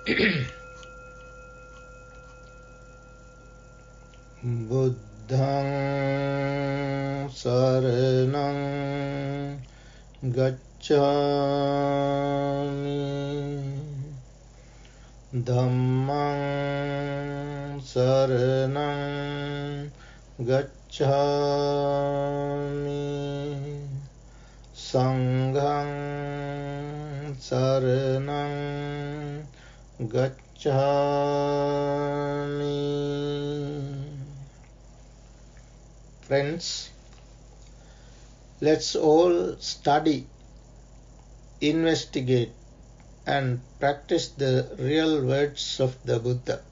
Buddhaṃ saraṇaṃ gacchāmi, Dhammaṃ saraṇaṃ gacchāmi, Saṅghaṃ saraṇaṃ gacchāmi. Friends, let's all study, investigate, and practice the real words of the Buddha.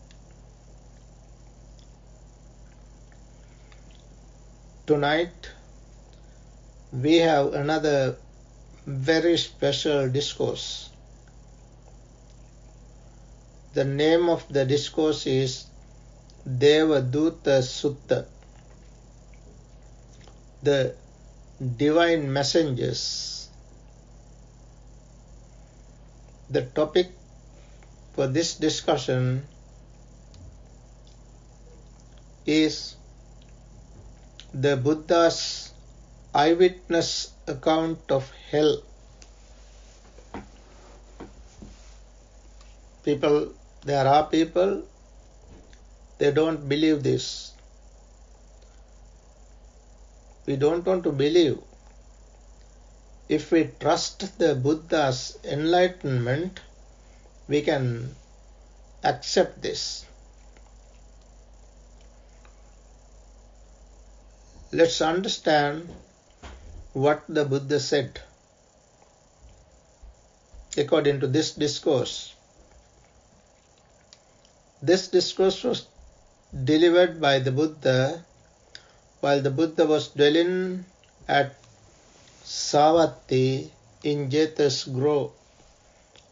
Tonight, we have another very special discourse. The name of the discourse is Devaduta Sutta, the divine messengers. The topic for this discussion is the Buddha's eyewitness account of hell. There are people, they don't believe this. We don't want to believe. If we trust the Buddha's enlightenment, we can accept this. Let's understand what the Buddha said according to this discourse. This discourse was delivered by the Buddha while the Buddha was dwelling at Savatthi in Jeta's Grove,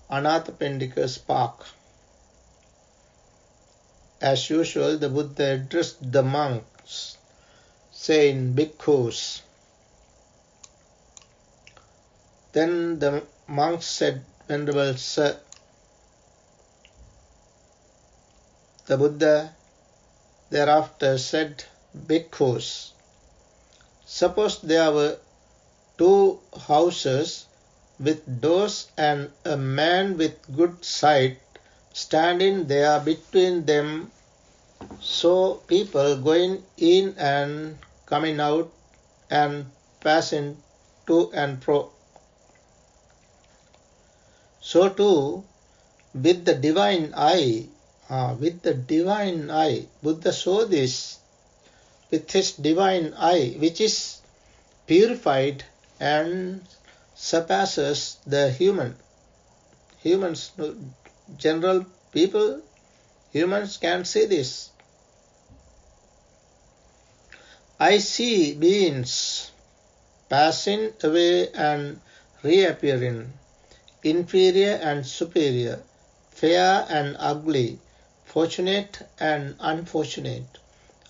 Anathapindika's park. As usual, the Buddha addressed the monks, saying, Bhikkhus. Then the monks said, Venerable Sir. The Buddha thereafter said, Bhikkhus, suppose there were two houses with doors and a man with good sight standing there between them, so people going in and coming out and passing to and fro. So too, with the divine eye, Buddha saw this with his divine eye, which is purified and surpasses the humans, general people, humans can see this. I see beings passing away and reappearing, inferior and superior, fair and ugly, fortunate and unfortunate.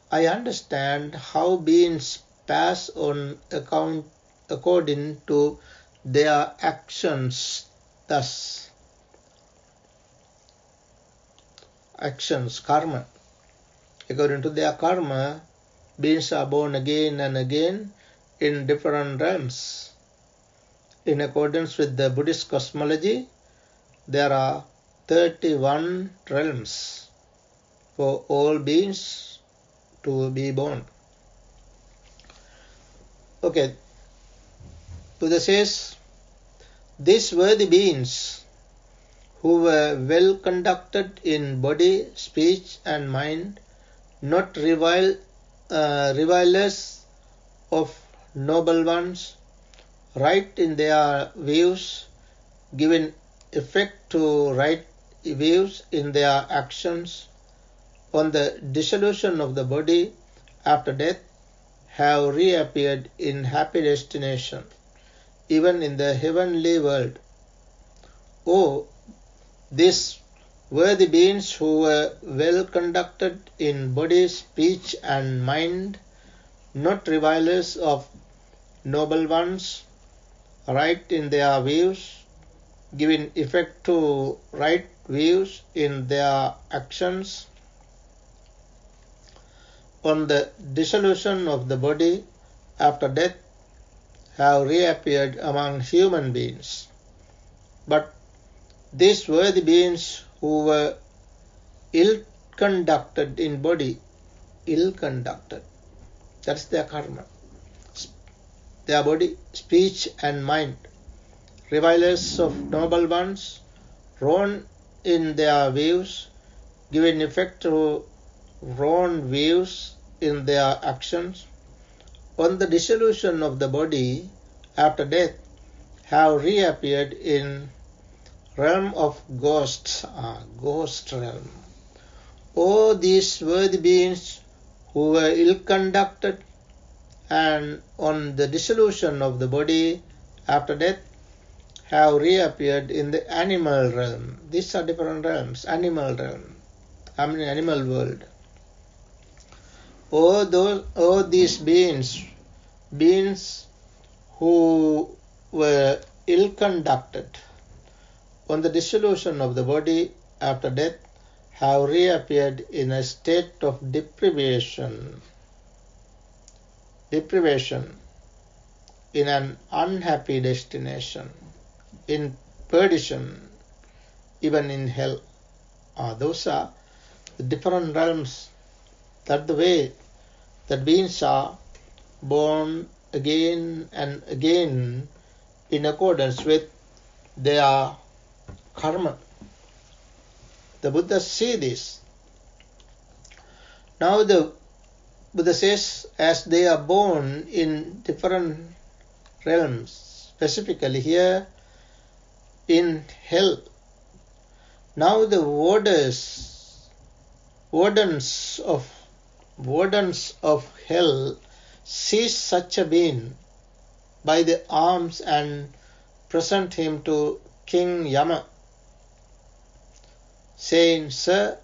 I understand how beings pass on according to their actions. Thus, actions, karma. According to their karma, beings are born again and again in different realms. In accordance with the Buddhist cosmology, there are 31 realms for all beings to be born. Okay, Buddha says, these worthy beings who were well conducted in body, speech and mind, not revilers of noble ones, right in their views, giving effect to right views in their actions, on the dissolution of the body after death, have reappeared in happy destination, even in the heavenly world. Oh, these worthy beings who were well conducted in body, speech and mind, not revilers of noble ones, right in their views, giving effect to right views in their actions. On the dissolution of the body after death have reappeared among human beings. But these worthy beings who were ill-conducted in body, ill-conducted, that's their karma, their body, speech and mind, revilers of noble ones, wrong in their views, giving effect to wrong views in their actions, on the dissolution of the body after death have reappeared in realm of ghosts, ghost realm. O these worthy beings who were ill-conducted and on the dissolution of the body after death have reappeared in the animal realm. These are different realms. Animal realm, animal world. O these beings who were ill-conducted on the dissolution of the body after death have reappeared in a state of deprivation, in an unhappy destination, in perdition, even in hell. Those are the different realms. That's the way that beings are born again and again in accordance with their karma. The Buddha see this. Now the Buddha says, as they are born in different realms, specifically here in hell, now the wardens of hell seize such a being by the arms and present him to King Yama, saying, Sir,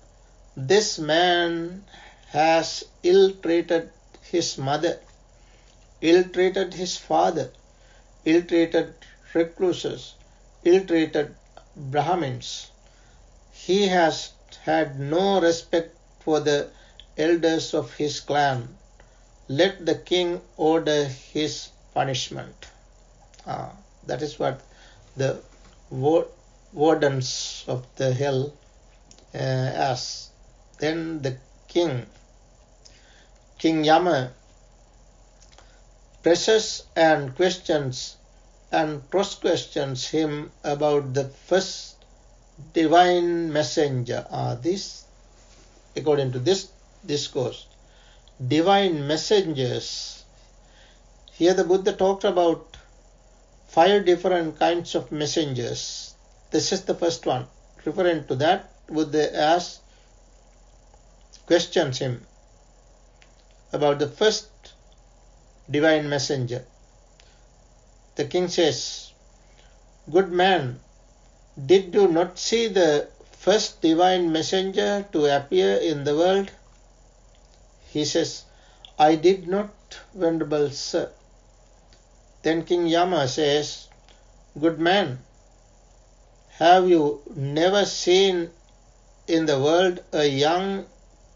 this man has ill-treated his mother, ill-treated his father, ill-treated recluses, ill-treated brahmins. He has had no respect for the elders of his clan. Let the king order his punishment. That is what the wardens of the hell ask. Then the King Yama, presses and questions and cross-questions him about the first divine messenger. This, according to this discourse, divine messengers. Here the Buddha talked about 5 different kinds of messengers. This is the first one. Referring to that, Buddha questions him about the first divine messenger. The king says, Good man, did you not see the first divine messenger to appear in the world? He says, I did not, venerable sir. Then King Yama says, Good man, have you never seen in the world a young,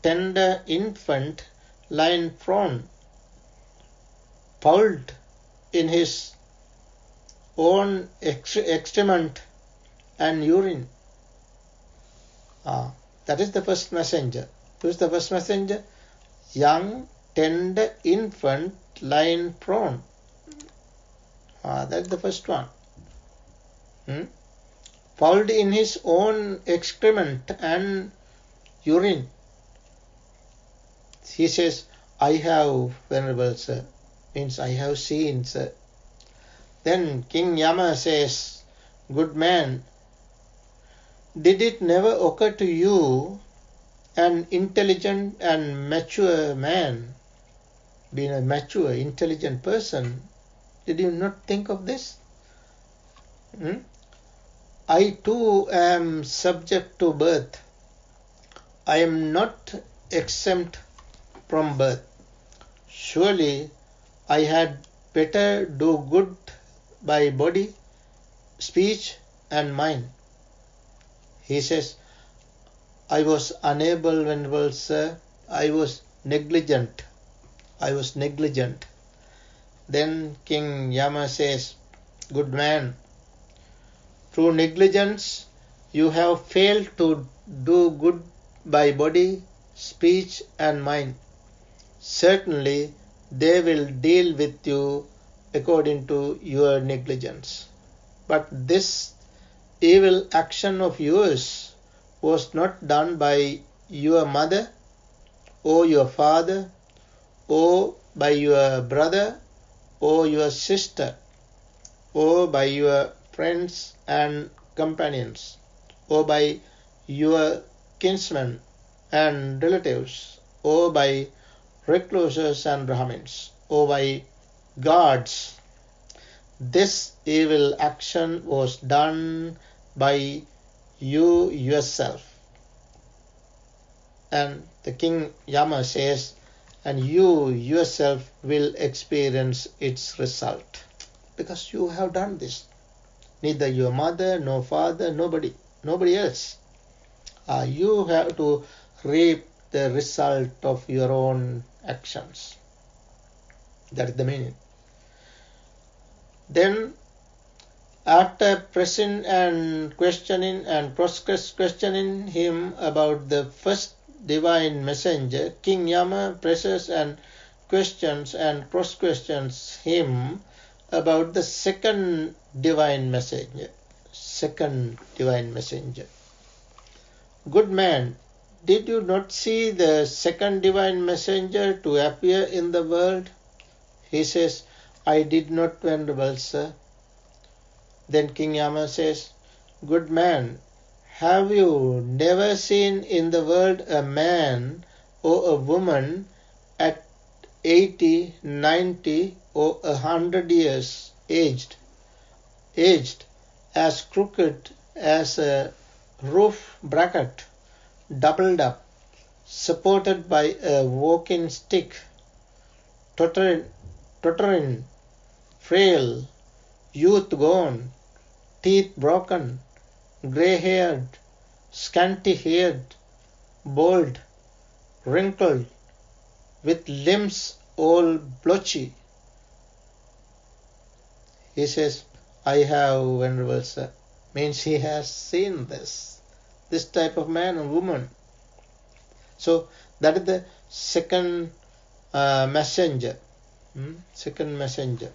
tender infant lying prone, fouled in his own excrement and urine? That is the first messenger. Who is the first messenger? Young, tender infant lying prone. That's the first one. Fouled in his own excrement and urine. He says, I have, venerable sir, means I have seen, sir. Then King Yama says, Good man, did it never occur to you, an intelligent and mature man, being a mature, intelligent person, did you not think of this? I too am subject to birth. I am not exempt from birth. Surely I had better do good by body, speech and mind. He says, I was unable, Venerable Sir. I was negligent. Then King Yama says, good man, through negligence you have failed to do good by body, speech and mind. Certainly they will deal with you according to your negligence. But this evil action of yours was not done by your mother or your father or by your brother or your sister or by your friends and companions or by your kinsmen and relatives or by recluses and brahmins or by gods. This evil action was done by you yourself. And the King Yama says, and you yourself will experience its result. Because you have done this. Neither your mother, no father, nobody else. You have to reap the result of your own actions. That is the meaning. Then, after pressing and questioning and cross-questioning him about the first divine messenger, King Yama presses and questions and cross-questions him about the second divine messenger. Good man, did you not see the second divine messenger to appear in the world? He says, I did not, Venerable Sir. Then King Yama says, good man, have you never seen in the world a man or a woman at 80, 90 or 100 years aged, as crooked as a roof bracket, doubled up, supported by a walking stick, tottering, frail, youth gone, teeth broken, grey-haired, scanty-haired, bald, wrinkled, with limbs all blotchy? He says, I have, Venerable Sir. Means he has seen this type of man and woman. So that is the second messenger. Second messenger.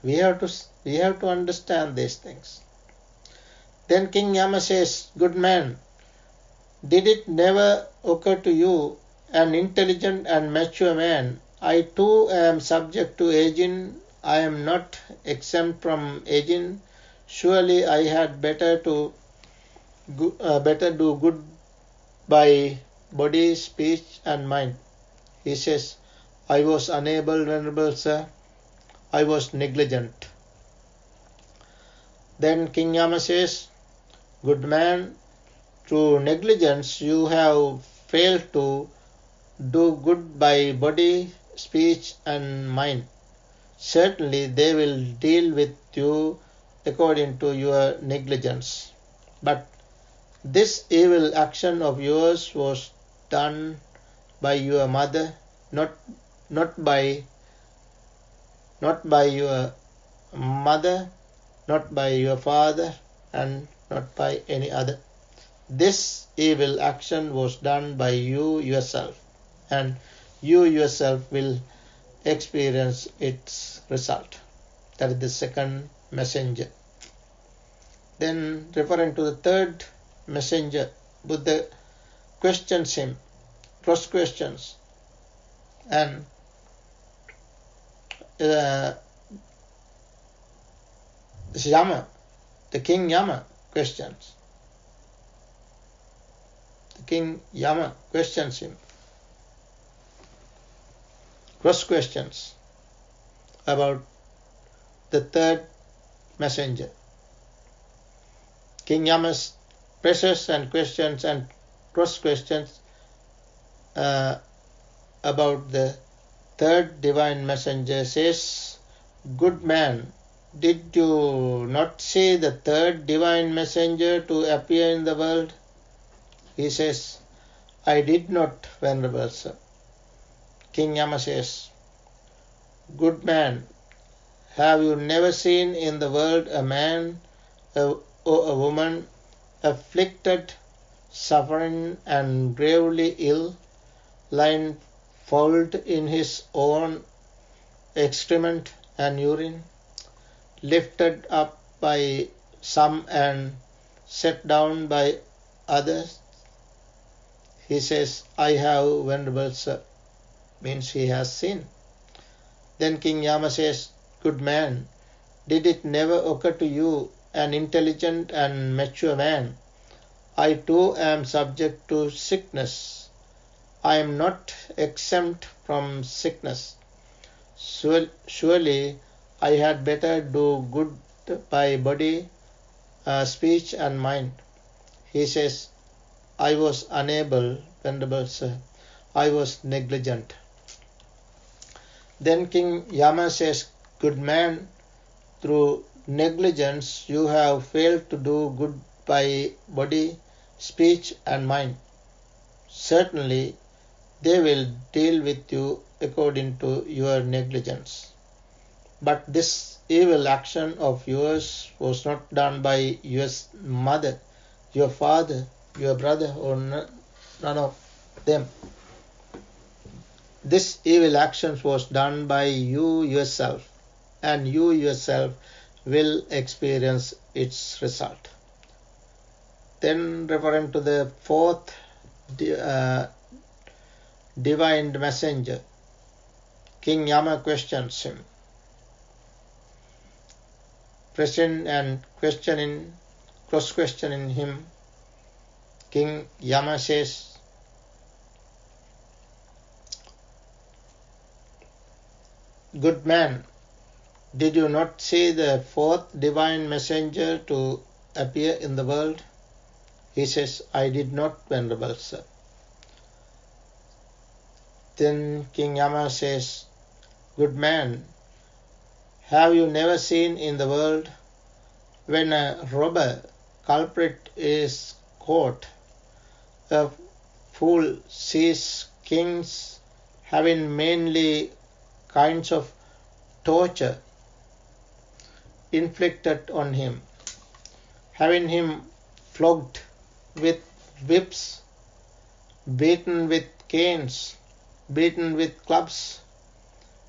We have to understand these things. Then King Yama says, good man, did it never occur to you, an intelligent and mature man, I too am subject to aging, I am not exempt from aging, surely I had better do good by body, speech and mind. He says, I was unable, Venerable Sir, I was negligent. Then King Yama says, good man, through negligence you have failed to do good by body, speech and mind. Certainly they will deal with you according to your negligence. But this evil action of yours was done by your mother, not by your mother, not by your father, and not by any other. This evil action was done by you yourself, and you yourself will experience its result. That is the second messenger. Then, referring to the third messenger, Buddha questions him, cross questions, and Yama, the King Yama questions. The King Yama questions him, cross questions about the third messenger. King Yama presses and questions and cross questions about the third divine messenger. Says, good man, did you not see the third divine messenger to appear in the world? He says, I did not, Venerable Sir. King Yama says, good man, have you never seen in the world a man or a woman afflicted, suffering and gravely ill, lying fouled in his own excrement and urine, lifted up by some and set down by others? He says, I have, Venerable Sir. Means he has seen. Then King Yama says, good man, did it never occur to you, an intelligent and mature man, I too am subject to sickness. I am not exempt from sickness. Surely I had better do good by body, speech and mind. He says, I was unable, Venerable Sir. I was negligent. Then King Yama says, good man, through negligence you have failed to do good by body, speech and mind. Certainly they will deal with you according to your negligence. But this evil action of yours was not done by your mother, your father, your brother, or none of them. This evil action was done by you yourself, and you yourself will experience its result. Then, referring to the fourth divine messenger, King Yama questions him. Cross-questioning him, King Yama says, good man, did you not see the fourth divine messenger to appear in the world? He says, I did not, Venerable Sir. Then King Yama says, good man, have you never seen in the world, when a robber culprit is caught, a fool sees kings having mainly kinds of torture inflicted on him, having him flogged with whips, beaten with canes, beaten with clubs,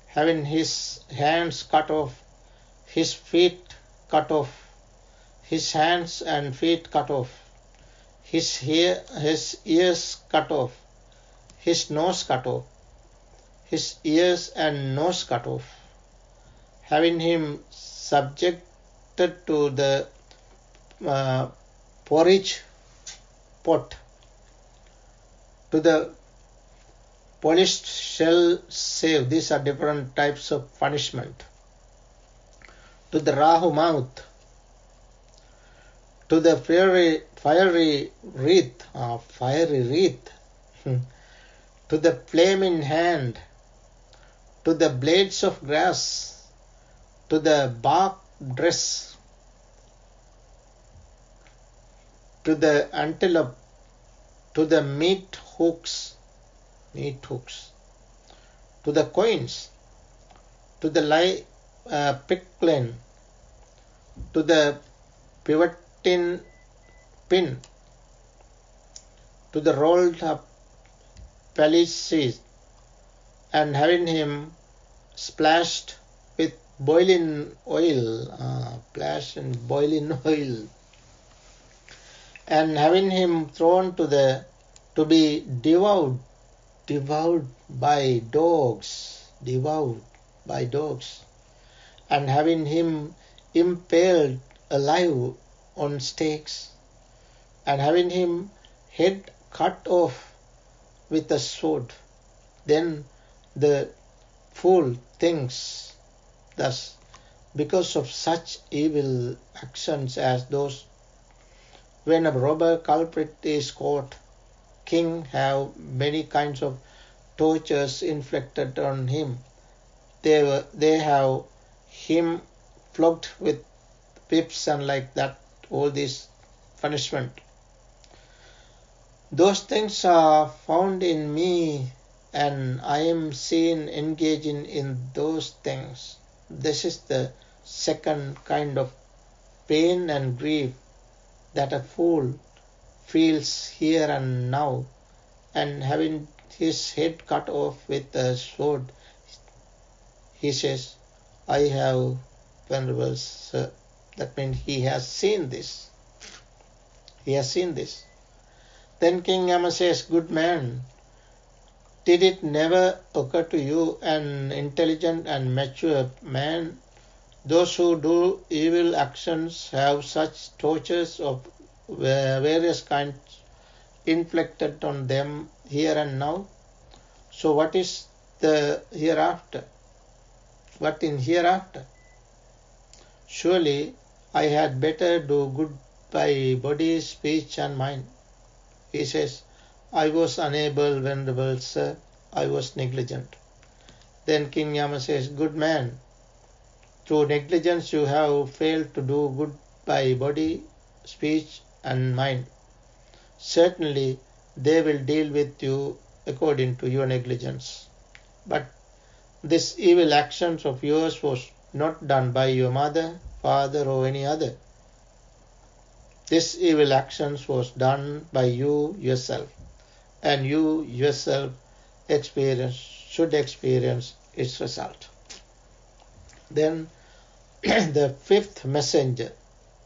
having his hands cut off, his feet cut off, his hands and feet cut off, his ears cut off, his nose cut off, his ears and nose cut off, having him subjected to the porridge pot, to the polished shell sieve. These are different types of punishment. To the Rahu mouth, to the fiery wreath, to the flaming hand, to the blades of grass, to the bark dress, to the antelope, to the meat hooks, to the coins, to the pickling, to the pivoting pin, to the rolled up palisadoes, and having him splashed with boiling oil, and having him thrown to be devoured by dogs, and having him impaled alive on stakes, and having him head cut off with a sword. Then the fool thinks thus, because of such evil actions as those, when a robber culprit is caught, king have many kinds of tortures inflicted on him. They have him flogged with whips and like that, all this punishment. Those things are found in me and I am seen engaging in those things. This is the second kind of pain and grief that a fool feels here and now, and having his head cut off with a sword, he says, I have, Venerable Sir. That means he has seen this. He has seen this. Then King Yama says, good man, did it never occur to you, an intelligent and mature man, those who do evil actions have such tortures of various kinds inflicted on them here and now? So what is the hereafter? What in hereafter? Surely I had better do good by body, speech and mind. He says, I was unable, Venerable Sir, I was negligent. Then King Yama says, good man, through negligence you have failed to do good by body, speech and mind. Certainly they will deal with you according to your negligence. But this evil actions of yours was not done by your mother, father or any other. This evil actions was done by you yourself, and you yourself should experience its result. Then the fifth messenger,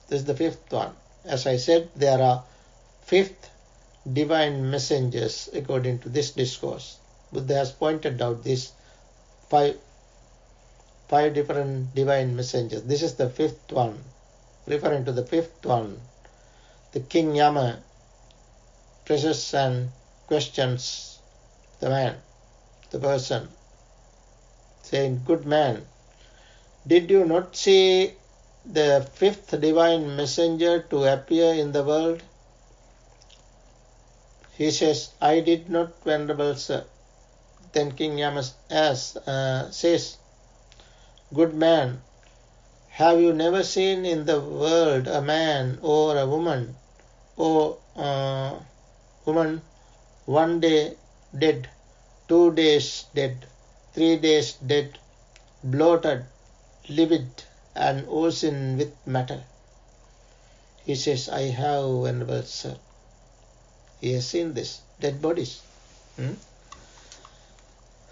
this is the fifth one. As I said, there are fifth divine messengers according to this discourse. Buddha has pointed out these five different divine messengers. This is the fifth one. Referring to the fifth one, the King Yama presses and questions the man, the person, saying, good man, did you not see the fifth divine messenger to appear in the world? He says, I did not, Venerable Sir. Then King Yama says, good man, have you never seen in the world a man or a woman, or woman 1 day dead, 2 days dead, 3 days dead, bloated, livid, and oozing with matter? He says, I have, Venerable Sir. He has seen this, dead bodies.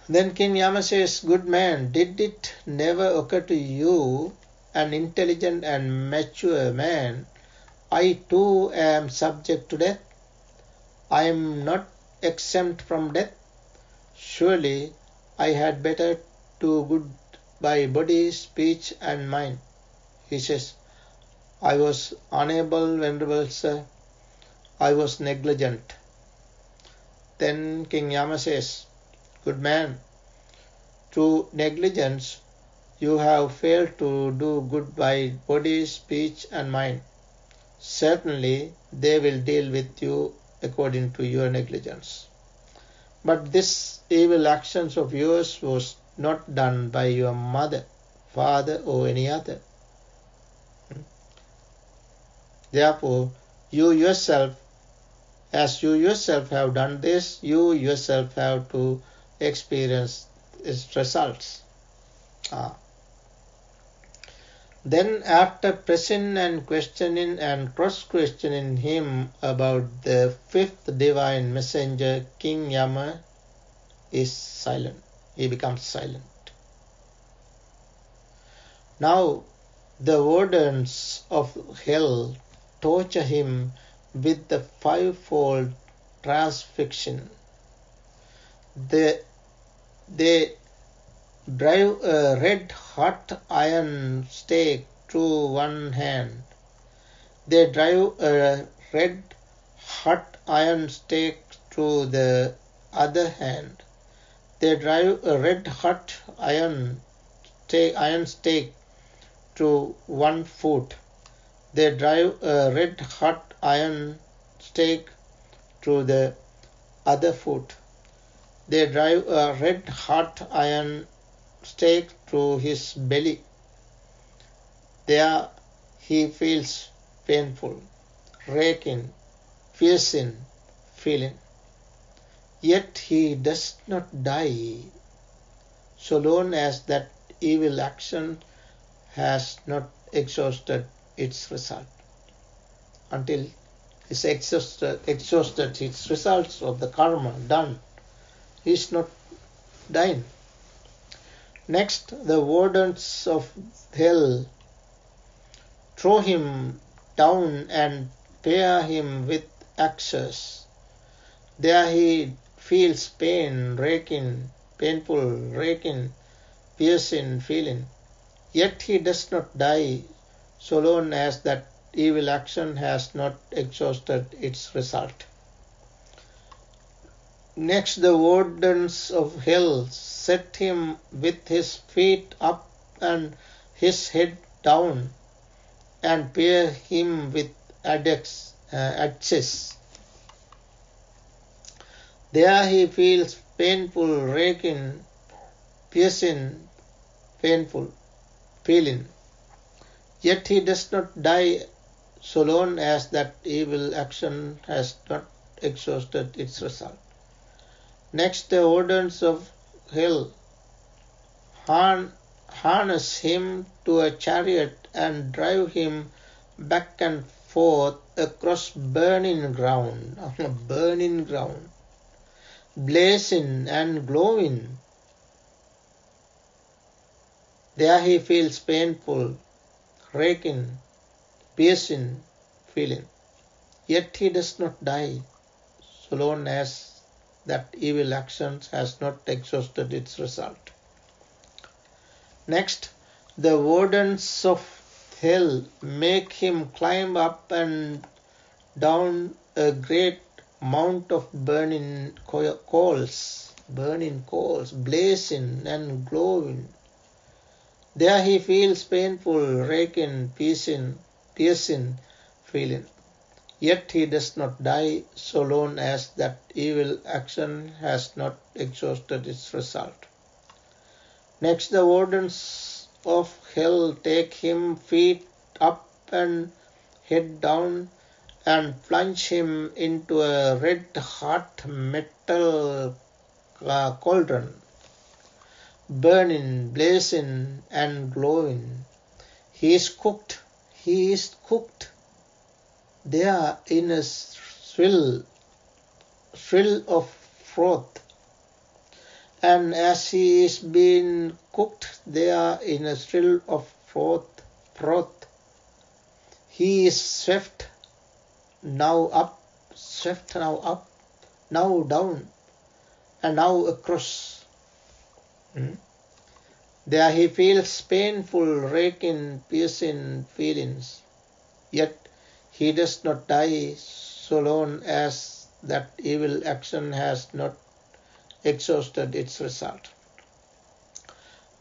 Then King Yama says, good man, did it never occur to you, an intelligent and mature man, I too am subject to death? I am not exempt from death. Surely I had better do good by body, speech and mind. He says, I was unable, Venerable Sir. I was negligent. Then King Yama says, good man, through negligence you have failed to do good by body, speech and mind. Certainly they will deal with you according to your negligence. But this evil actions of yours was not done by your mother, father or any other. Therefore, you yourself, as you yourself have done this, you yourself have to experience its results. Then after pressing and questioning and cross-questioning him about the fifth divine messenger, King Yama is silent. He becomes silent. Now the wardens of hell torture him with the fivefold transfixion. They drive a red-hot iron stake through one hand. They drive a red-hot iron stake through the other hand. They drive a red-hot iron stake through one foot. They drive a red-hot iron stake through the other foot. They drive a red-hot iron stake through his belly. There he feels painful, raking, piercing feeling. Yet he does not die so long as that evil action has not exhausted its result. Until it's exhausted its results of the karma done, he is not dying. Next, the wardens of hell throw him down and pare him with axes. There he feels pain, painful, raking, piercing feeling. Yet he does not die so long as that evil action has not exhausted its result. Next, the wardens of hell set him with his feet up and his head down and pare him with axes. There he feels painful, raking, piercing, painful feeling. Yet he does not die so long as that evil action has not exhausted its result. Next, the wardens of hell harness him to a chariot and drive him back and forth across burning ground, blazing and glowing. There he feels painful, raking, piercing feeling. Yet he does not die so long as that evil action has not exhausted its result. Next, the wardens of hell make him climb up and down a great mount of burning coals, blazing and glowing. There he feels painful, raking, piercing feeling. Yet he does not die so long as that evil action has not exhausted its result. Next, the wardens of hell take him feet up and head down and plunge him into a red-hot metal cauldron, burning, blazing and glowing. He is cooked there in a thrill of froth. And as he is being cooked there in a thrill of froth, he is swept now up, now down, and now across. There he feels painful, raking, piercing feelings. Yet he does not die so long as that evil action has not exhausted its result.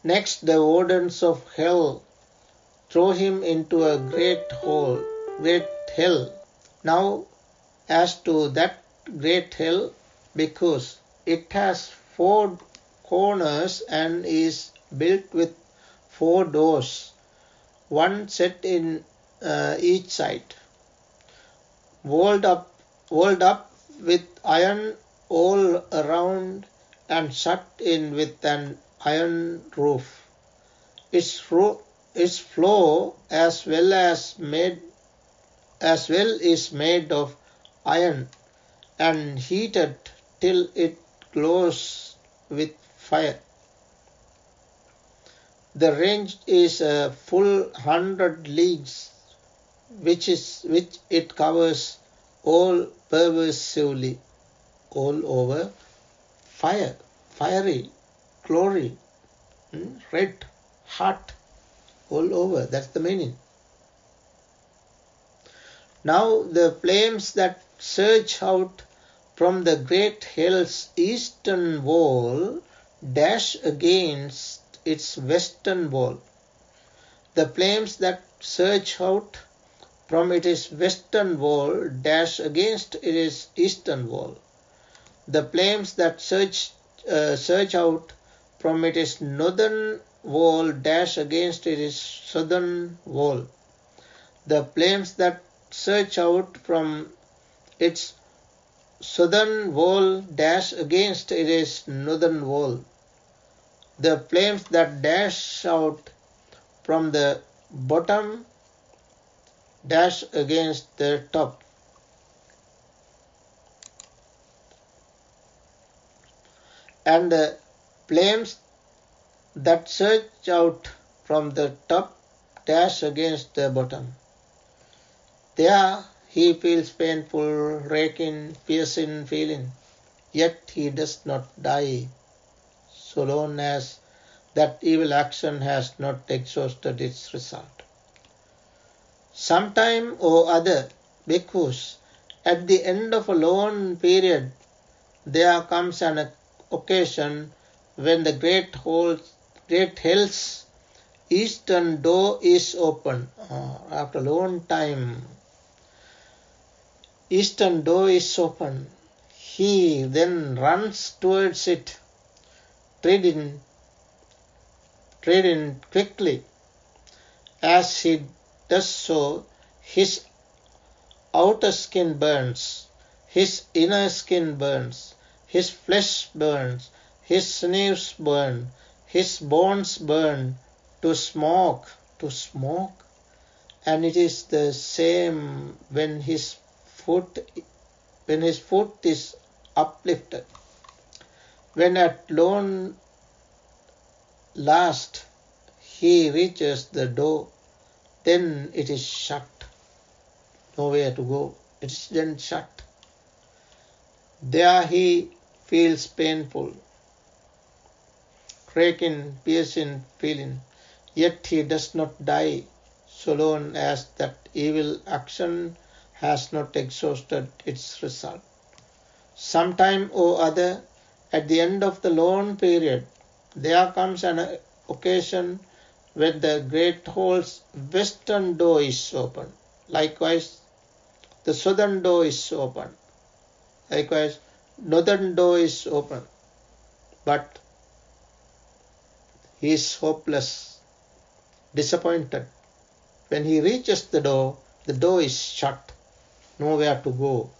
Next, the wardens of hell throw him into a great hell. Now, as to that great hell, because it has 4 corners and is built with 4 doors, one set in each side, walled up with iron all around and shut in with an iron roof. Its floor as well is made of iron and heated till it glows with fire. The range is a full 100 leagues, which it covers all pervasively, all over, fiery, glory, red, hot, all over. That's the meaning. Now the flames that surge out from the great hell's eastern wall dash against its western wall. The flames that surge out from its western wall dash against its eastern wall. The flames that surge out from its northern wall dash against its southern wall. The flames that surge out from its southern wall dash against its northern wall. The flames that dash out from the bottom dash against the top. And the flames that surge out from the top dash against the bottom. There he feels painful, racking, piercing feeling, yet he does not die, so long as that evil action has not exhausted its result. Sometime or other, Bhikkhus, at the end of a long period, there comes an occasion when the great hell's eastern door is open. After a long time, eastern door is open. He then runs towards it, treading quickly. As he does so, his outer skin burns, his inner skin burns, his flesh burns, his sinews burn, his bones burn to smoke, and it is the same when his foot is uplifted. When at long last he reaches the door, then it is shut. Nowhere to go. It is then shut. There he feels painful, cracking, piercing feeling, yet he does not die, so long as that evil action has not exhausted its result. Sometime or other, at the end of the long period, there comes an occasion when the great hall's western door is open. Likewise, the southern door is open. Likewise, northern door is open. But he is hopeless, disappointed. When he reaches the door is shut, nowhere to go.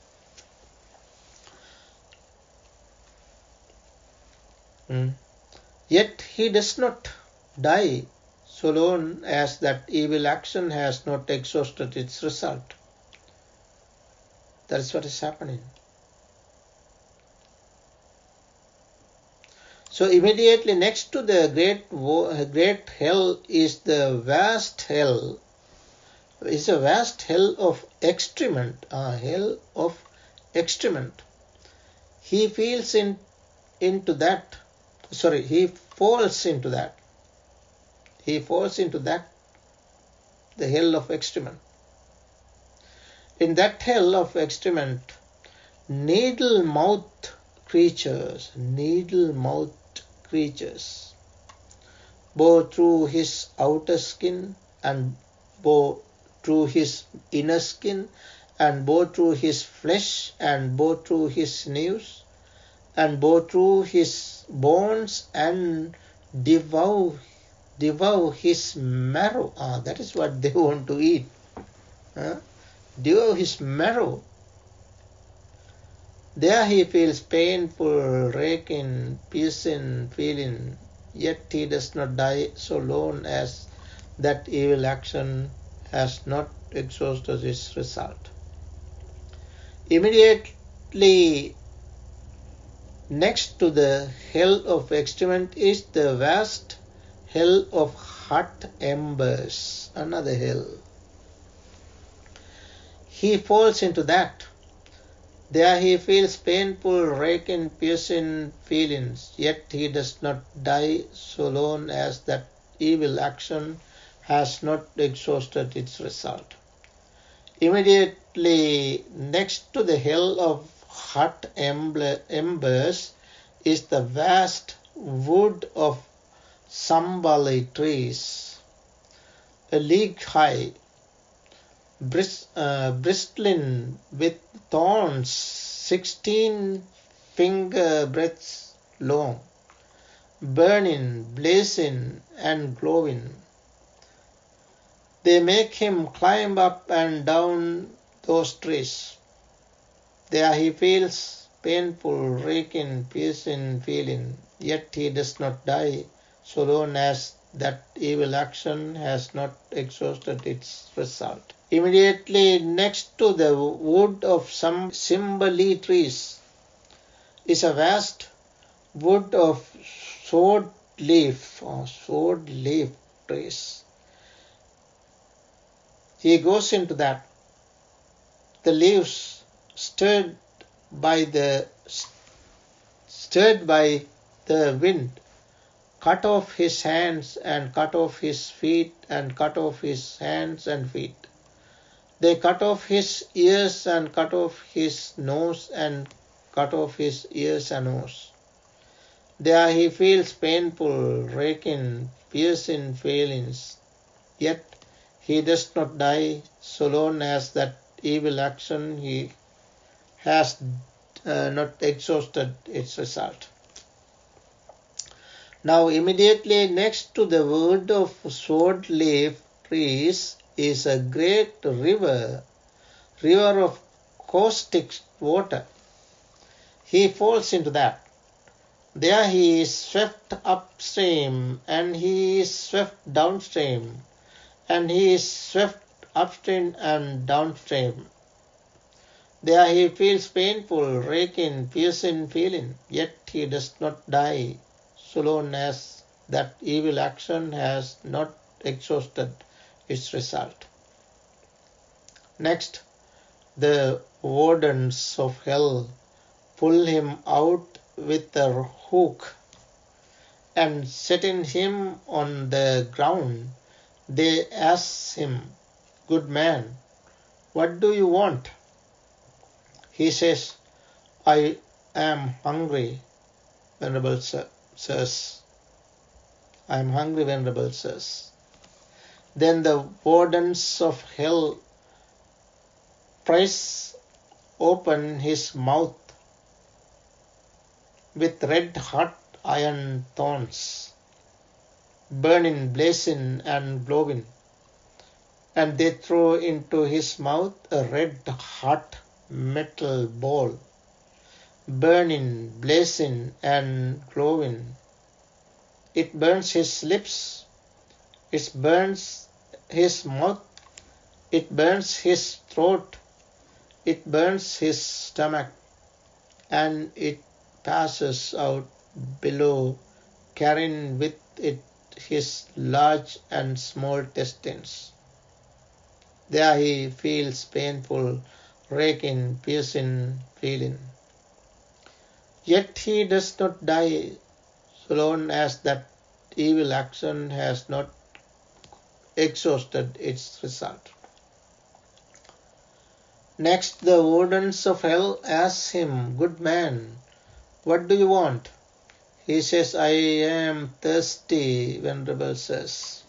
Yet he does not die, so long as that evil action has not exhausted its result. That is what is happening. So immediately next to the great hell is the vast hell. It's a vast hell of excrement. Hell of excrement. He falls into that. He falls into that, the hell of excrement. In that hell of excrement, needle-mouthed creatures, both through his outer skin and both through his inner skin, and both through his flesh and both through his sinews, and both through his bones, and devour his marrow. That is what they want to eat. Devour his marrow. There he feels painful, racking, piercing feeling, yet he does not die, so long as that evil action has not exhausted its result. Immediately next to the hell of excrement is the vast hell of hot embers, another hell. He falls into that. There he feels painful, racking, piercing feelings, yet he does not die, so long as that evil action has not exhausted its result. Immediately next to the hell of hot embers is the vast wood of sambali trees, a league high, bristling with thorns 16 finger breadths long, burning, blazing, and glowing. They make him climb up and down those trees. There he feels painful, raking, piercing feeling, yet he does not die so long as that evil action has not exhausted its result. Immediately next to the wood of some Simbali trees is a vast wood of sword leaf trees. He goes into that. The leaves stirred by the wind cut off his hands and cut off his feet and cut off his hands and feet. They cut off his ears and cut off his nose and cut off his ears and nose. There he feels painful, raking, piercing feelings, yet he does not die so long as that evil action he has not exhausted its result. Now immediately next to the wood of sword leaf trees is a great river of caustic water. He falls into that. There he is swept upstream, and he is swept downstream, and he is swept upstream and downstream. There he feels painful, raking, piercing feeling, yet he does not die so long as that evil action has not exhausted its result. Next, the wardens of hell pull him out with a hook and setting him on the ground, they ask him, "Good man, what do you want?" He says, "I am hungry, Venerable Sirs. I am hungry, Venerable Sirs." Then the wardens of hell prise open his mouth with red-hot iron thorns, burning, blazing, and glowing, and they throw into his mouth a red-hot metal ball, burning, blazing, and glowing. It burns his lips, it burns his mouth, it burns his throat, it burns his stomach, and it passes out below, carrying with it his large and small intestines. There he feels painful, raking, piercing feeling. Yet he does not die so long as that evil action has not exhausted its result. Next, the wardens of hell ask him, "Good man, what do you want?" He says, "I am thirsty," Venerable says.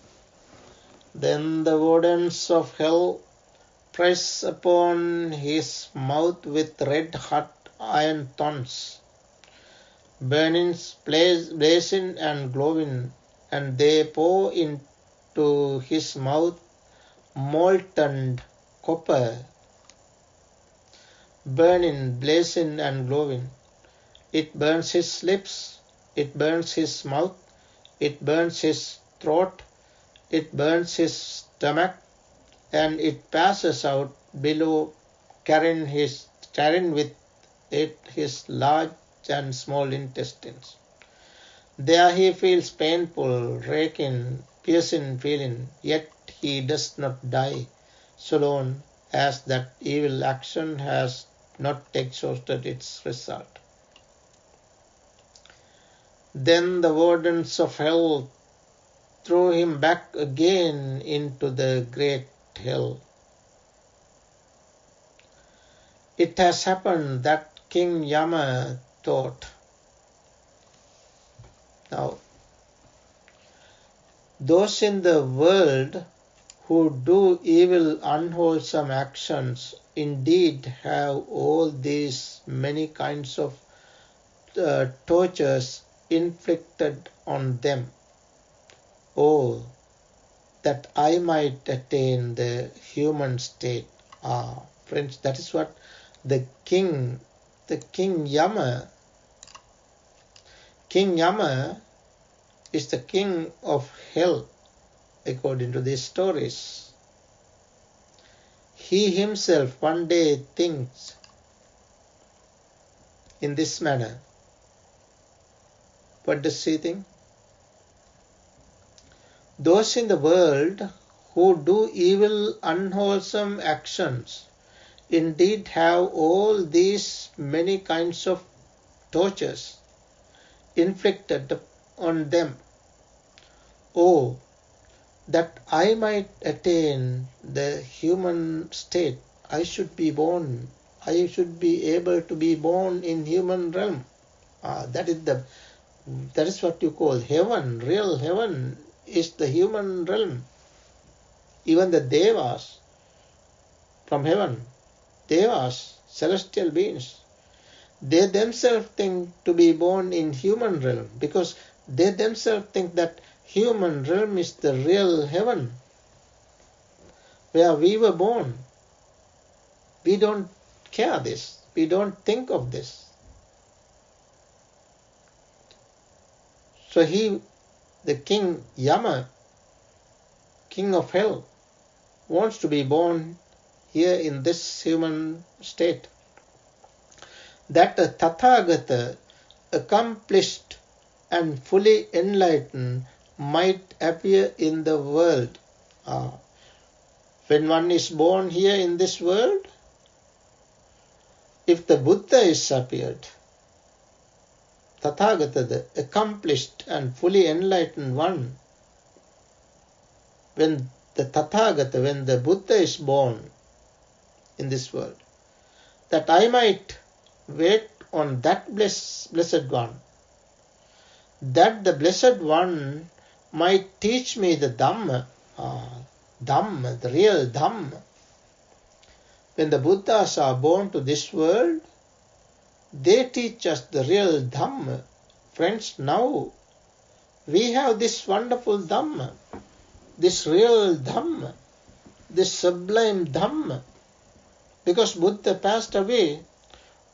Then the wardens of hell press upon his mouth with red-hot iron thorns, burning, blazing, and glowing, and they pour into his mouth molten copper, burning, blazing, and glowing. It burns his lips, it burns his mouth, it burns his throat, it burns his stomach, and it passes out below, carrying with it his large and small intestines. There he feels painful, raking, piercing feeling, yet he does not die so long as that evil action has not exhausted its result. Then the wardens of hell throw him back again into the great hell. It has happened that King Yama thought, "Now, those in the world who do evil, unwholesome actions indeed have all these many kinds of tortures inflicted on them. Oh, that I might attain the human state. Friends, that is what the king Yama is the king of hell, according to these stories. He himself one day thinks in this manner. What does he think? Those in the world who do evil, unwholesome actions indeed have all these many kinds of tortures inflicted on them. Oh, that I might attain the human state. I should be able to be born in human realm. That is what you call heaven. Real heaven is the human realm. Even the Devas from heaven, Devas, celestial beings, they themselves think to be born in human realm, because they themselves think that human realm is the real heaven where we were born. We don't care this. We don't think of this. So the king Yama, king of hell, wants to be born here in this human state. That a Tathagata, accomplished and fully enlightened, might appear in the world. When one is born here in this world, if the Buddha is appeared, Tathagata, the accomplished and fully enlightened one, when the Buddha is born in this world, that I might wait on that blessed one, that the blessed one might teach me the Dhamma, the real Dhamma. When the Buddhas are born to this world, they teach us the real Dhamma. Friends, now we have this wonderful Dhamma, this real Dhamma, this sublime Dhamma, because Buddha passed away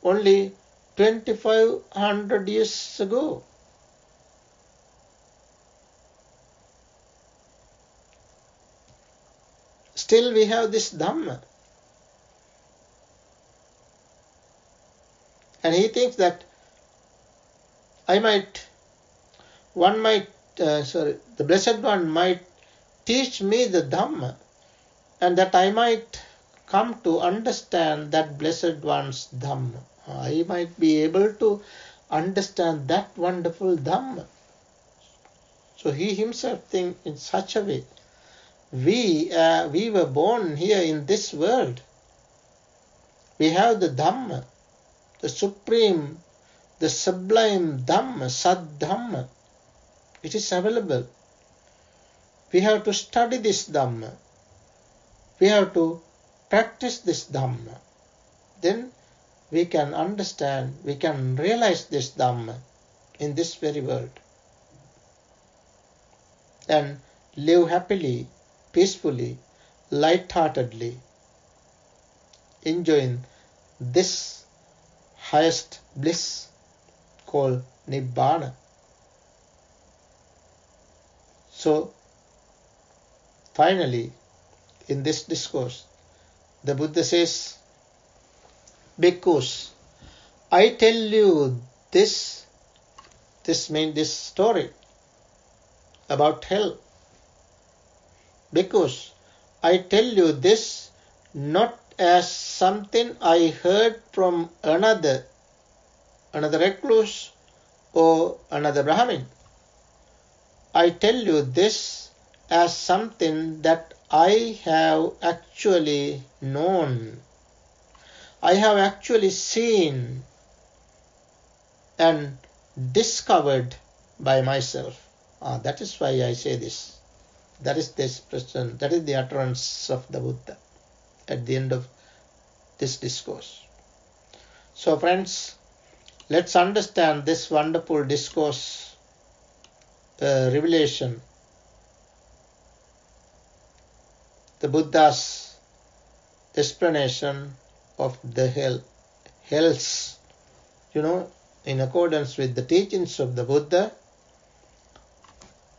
only 2500 years ago. Still we have this Dhamma. And he thinks that the Blessed One might teach me the Dhamma, and that I might come to understand that Blessed One's Dhamma. I might be able to understand that wonderful Dhamma. So he himself thinks in such a way. We were born here in this world. We have the Dhamma, the supreme, the sublime Dhamma, Sad Dhamma. It is available. We have to study this Dhamma. We have to practice this Dhamma. Then we can understand, we can realize this Dhamma in this very world. And live happily, peacefully, light-heartedly, enjoying this highest bliss called Nibbana. So, finally, in this discourse, the Buddha says, Bhikkhus, I tell you this story about hell. Bhikkhus, I tell you this not as something I heard from another recluse or another brahmin. I tell you this as something that I have actually known. I have actually seen and discovered by myself. That is why I say this. That is the expression, that is the utterance of the Buddha at the end of this discourse. So friends, Let's understand this wonderful discourse, revelation, the Buddha's explanation of the hells. In accordance with the teachings of the Buddha,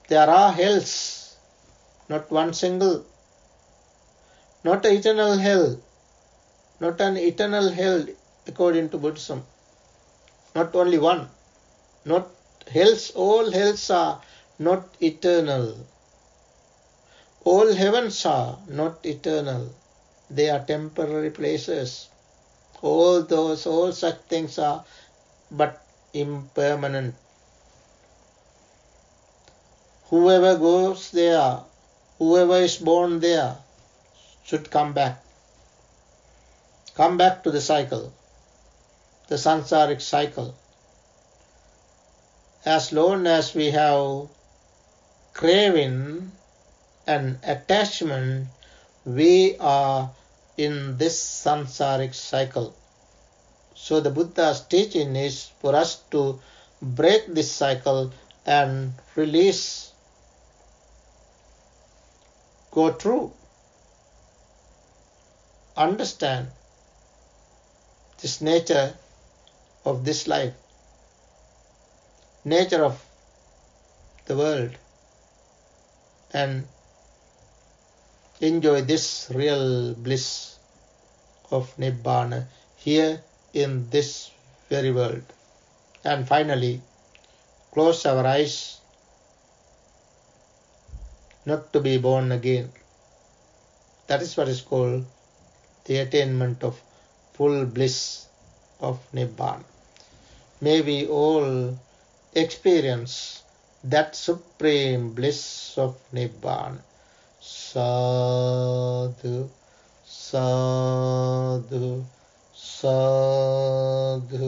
there are hells, not one single, not an eternal hell, not an eternal hell according to Buddhism, not only one, not hells, all hells are not eternal. All heavens are not eternal. They are temporary places. All such things are but impermanent. Whoever goes there, whoever is born there, should come back. Come back to the cycle, the samsaric cycle. As long as we have craving and attachment, we are in this samsaric cycle. So the Buddha's teaching is for us to break this cycle and release, go through, understand this nature of this life, nature of the world, and enjoy this real bliss of Nibbana here in this very world. And finally, close our eyes, not to be born again. That is what is called the attainment of full bliss of Nibbana. May we all experience that supreme bliss of Nibbana. Sadhu, sadhu, sadhu.